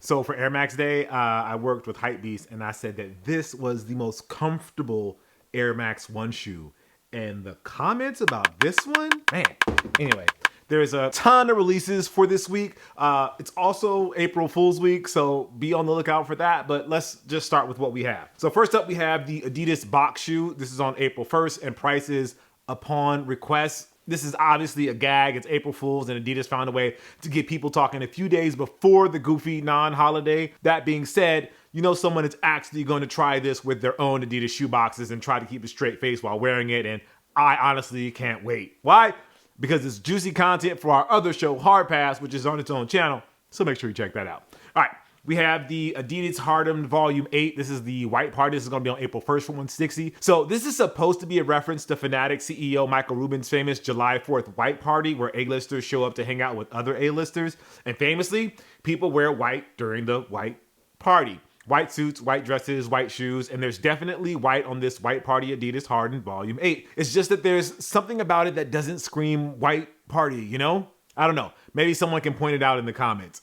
So for Air Max Day, I worked with Hypebeast and I said that this was the most comfortable Air Max 1 shoe. And the comments about this one, man. Anyway, there's a ton of releases for this week. It's also April Fool's Week, so be on the lookout for that. But let's just start with what we have. So first up, we have the Adidas box shoe. This is on April 1st and prices upon request. This is obviously a gag. It's April Fool's and Adidas found a way to get people talking a few days before the goofy non-holiday. That being said, you know someone is actually going to try this with their own Adidas shoe boxes and try to keep a straight face while wearing it, and I honestly can't wait. Why? Because it's juicy content for our other show, Hard Pass, which is on its own channel, so make sure you check that out. All right, we have the Adidas Harden Volume 8. This is the white part. This is going to be on April 1st for 160. So this is supposed to be a reference to Fanatic CEO Michael Rubin's famous July 4th white party where A-listers show up to hang out with other A-listers. And famously, people wear white during the white party. White suits, white dresses, white shoes, and there's definitely white on this white party Adidas Harden Volume 8. It's just that there's something about it that doesn't scream white party, you know? I don't know. Maybe someone can point it out in the comments.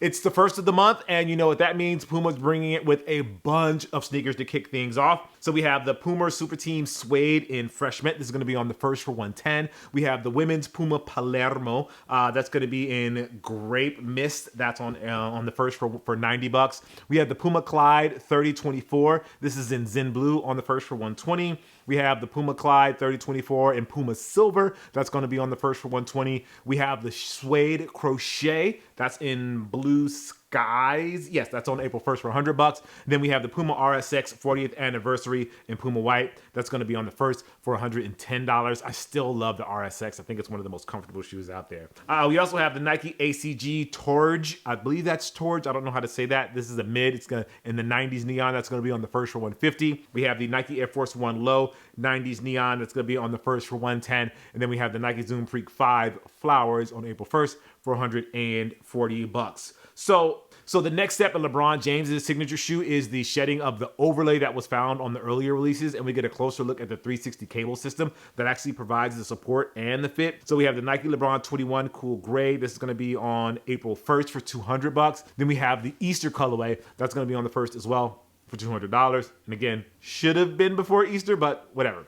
It's the first of the month, and you know what that means. Puma's bringing it with a bunch of sneakers to kick things off. So we have the Puma Super Team Suede in Fresh Mint. This is going to be on the 1st for 110. We have the women's Puma Palermo. That's going to be in Grape Mist. That's on the 1st for 90 bucks. We have the Puma Clyde 3024. This is in Zen Blue on the 1st for 120. We have the Puma Clyde 3024 in Puma Silver. That's going to be on the 1st for 120. We have the Suede Crochet. That's in Blue Skies. Yes, that's on April 1st for 100 bucks. Then we have the Puma RSX 40th anniversary in Puma White. That's going to be on the 1st for $110. I still love the RSX. I think it's one of the most comfortable shoes out there. We also have the Nike ACG Torge. I believe that's Torge. I don't know how to say that. This is a mid. It's going to in the 90s neon. That's going to be on the 1st for 150. We have the Nike Air Force One Low 90s neon. That's going to be on the 1st for 110. And then we have the Nike Zoom Freak 5 Flowers on April 1st for 140 bucks. So the next step in LeBron James's signature shoe is the shedding of the overlay that was found on the earlier releases, and we get a closer look at the 360 cable system that actually provides the support and the fit. So we have the Nike LeBron 21 Cool Gray. This is going to be on April 1st for 200 bucks. Then we have the Easter colorway. That's going to be on the 1st as well for $200. And again, should have been before Easter, but whatever.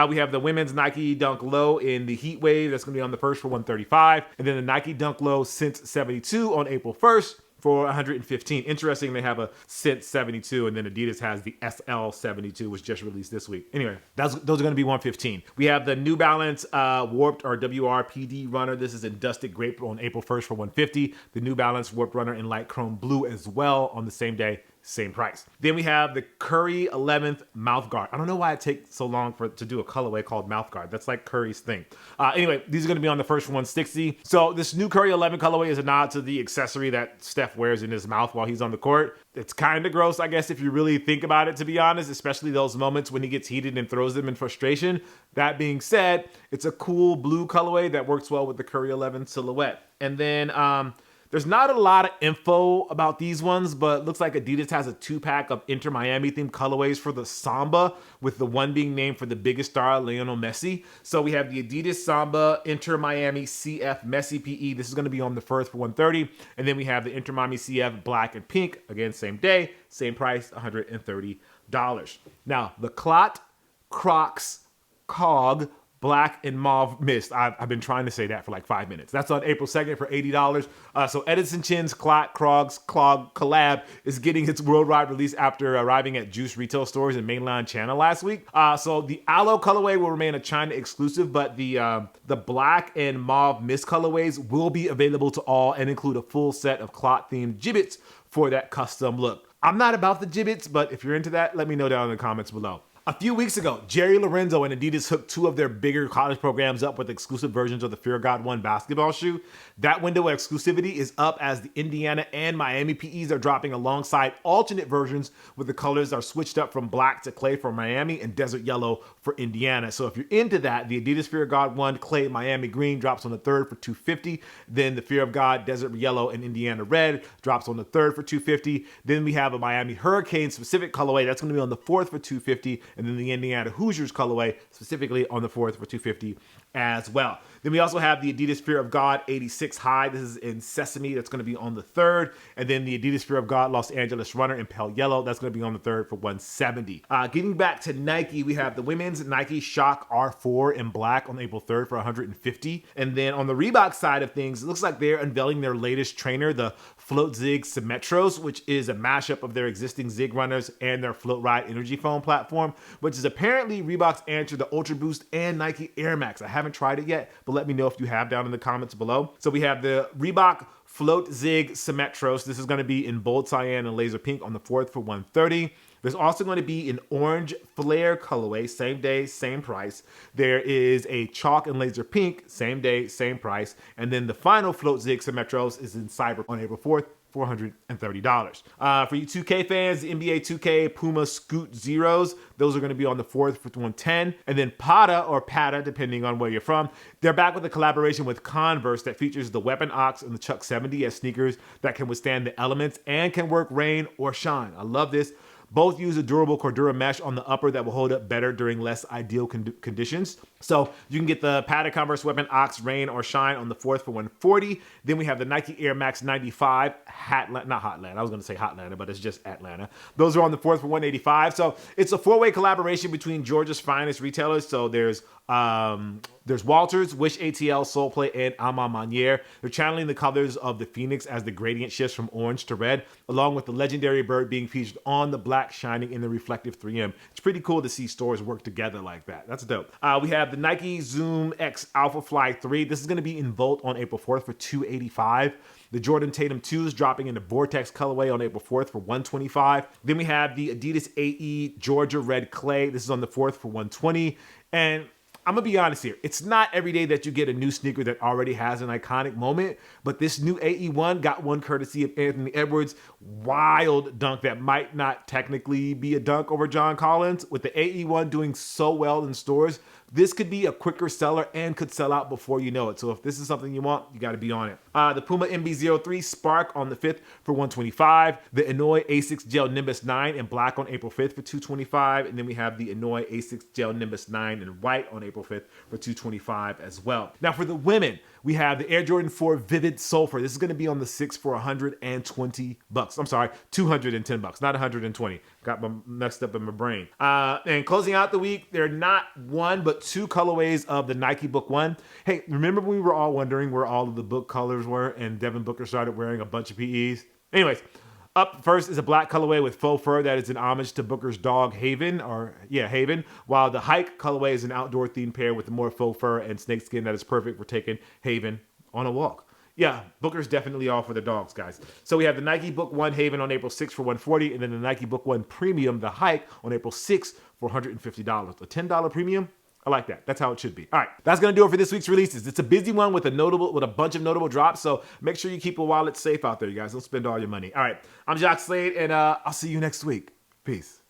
We have the women's Nike Dunk Low in the Heat Wave. That's going to be on the 1st for 135. And then the Nike Dunk Low Since 72 on April 1st for 115. Interesting, they have a Since 72, and then Adidas has the SL 72, which just released this week. Anyway, those are going to be 115. We have the New Balance Warped or WRPD Runner. This is in Dusted Grape on April 1st for 150. The New Balance Warped Runner in Light Chrome Blue as well on the same day. Same price. Then we have the Curry 11th Mouth Guard. I don't know why it takes so long to do a colorway called Mouth Guard. That's like Curry's thing. Anyway, these are going to be on the 1st for 160. So this new Curry 11 colorway is a nod to the accessory that Steph wears in his mouth while he's on the court. It's kind of gross, I guess, if you really think about it, to be honest, especially those moments when he gets heated and throws them in frustration. That being said, it's a cool blue colorway that works well with the Curry 11 silhouette. And then there's not a lot of info about these ones, but looks like Adidas has a 2-pack of Inter Miami themed colorways for the Samba, with the one being named for the biggest star, Lionel Messi. So we have the Adidas Samba Inter Miami CF Messi PE. This is going to be on the 1st for 130. And then we have the Inter Miami CF Black and Pink. Again, same day, same price, $130. Now, the Clot Crocs Cog Black and Mauve Mist. I've been trying to say that for like 5 minutes. That's on April 2nd for $80. So Edison Chin's Clot Crocs Clog collab is getting its worldwide release after arriving at Juice retail stores in mainland China last week. So the Aloe colorway will remain a China exclusive, but the Black and Mauve Mist colorways will be available to all and include a full set of Clot themed gibbets for that custom look. I'm not about the gibbets, but if you're into that, let me know down in the comments below. A few weeks ago, Jerry Lorenzo and Adidas hooked two of their bigger college programs up with exclusive versions of the Fear of God 1 basketball shoe. That window of exclusivity is up as the Indiana and Miami PEs are dropping alongside alternate versions where the colors are switched up from black to clay for Miami and desert yellow for Indiana. So if you're into that, the Adidas Fear of God 1 clay Miami green drops on the 3rd for $250. Then the Fear of God desert yellow and Indiana red drops on the 3rd for $250. Then we have a Miami Hurricane specific colorway that's going to be on the 4th for $250. And then the Indiana Hoosiers colorway, specifically on the 4th for $250 as well. Then we also have the Adidas Fear of God 86 High. This is in Sesame. That's going to be on the 3rd. And then the Adidas Fear of God Los Angeles Runner in pale yellow. That's going to be on the 3rd for $170. Getting back to Nike, we have the women's Nike Shock R4 in black on April 3rd for $150. And then on the Reebok side of things, it looks like they're unveiling their latest trainer, the Float Zig Symmetros, which is a mashup of their existing Zig runners and their Float Ride Energy Foam platform, which is apparently Reebok's answer to Ultra Boost and Nike Air Max. I haven't tried it yet, but let me know if you have down in the comments below. So we have the Reebok Float Zig Symmetros. This is going to be in bold cyan and laser pink on the 4th for $130. There's also going to be an orange flare colorway, same day, same price. There is a chalk and laser pink, same day, same price. And then the final Float Zig Symmetros is in cyber on April 4th. $430. For you 2K fans, the NBA 2K Puma Scoot Zeros, those are going to be on the 4th for $110. And then Pata, or Pata, depending on where you're from, they're back with a collaboration with Converse that features the Weapon Ox and the Chuck 70 as sneakers that can withstand the elements and can work rain or shine. I love this. Both use a durable Cordura mesh on the upper that will hold up better during less ideal conditions. So you can get the Pata Converse Weapon Ox Rain or Shine on the 4th for $140. Then we have the Nike Air Max 95 not Hotlanta. I was going to say Hotlanta, but it's just Atlanta. Those are on the 4th for $185. So it's a 4-way collaboration between Georgia's finest retailers. So there's Walters, Wish ATL, Soulplay, and Alma Manier. They're channeling the colors of the Phoenix as the gradient shifts from orange to red, along with the legendary bird being featured on the black shining in the reflective 3M. It's pretty cool to see stores work together like that. That's dope. We have the Nike Zoom X Alpha Fly 3. This is going to be in Volt on April 4th for $285. The Jordan Tatum 2s dropping in the Vortex colorway on April 4th for $125. Then we have the Adidas AE Georgia Red Clay. This is on the 4th for $120. And I'm going to be honest here. It's not every day that you get a new sneaker that already has an iconic moment, but this new AE1 got one courtesy of Anthony Edwards' wild dunk that might not technically be a dunk over John Collins. With the AE1 doing so well in stores, this could be a quicker seller and could sell out before you know it. So if this is something you want, you got to be on it. The Puma MB-03 Spark on the 5th for $125. The Inouye Asics Gel Nimbus 9 in black on April 5th for $225. And then we have the Inouye Asics Gel Nimbus 9 in white on April 5th for $225 as well. Now for the women, we have the Air Jordan 4 Vivid Sulfur. This is going to be on the 6th for $120. I'm sorry, $210, not $120. Got messed up in my brain. And closing out the week, there are not one but two colorways of the Nike Book One. Hey, remember when we were all wondering where all of the book colors were and Devin Booker started wearing a bunch of PEs? Anyways, up first is a black colorway with faux fur that is an homage to Booker's dog Haven, while the Hike colorway is an outdoor themed pair with more faux fur and snakeskin that is perfect for taking Haven on a walk. Yeah, Booker's definitely all for the dogs, guys. So we have the Nike Book One Haven on April 6th for $140, and then the Nike Book One Premium, the Hike, on April 6th for $150. A $10 premium? I like that. That's how it should be. All right, that's gonna do it for this week's releases. It's a busy one with a bunch of notable drops, so make sure you keep your wallet safe out there, you guys. Don't spend all your money. All right, I'm Jacques Slade, and I'll see you next week. Peace.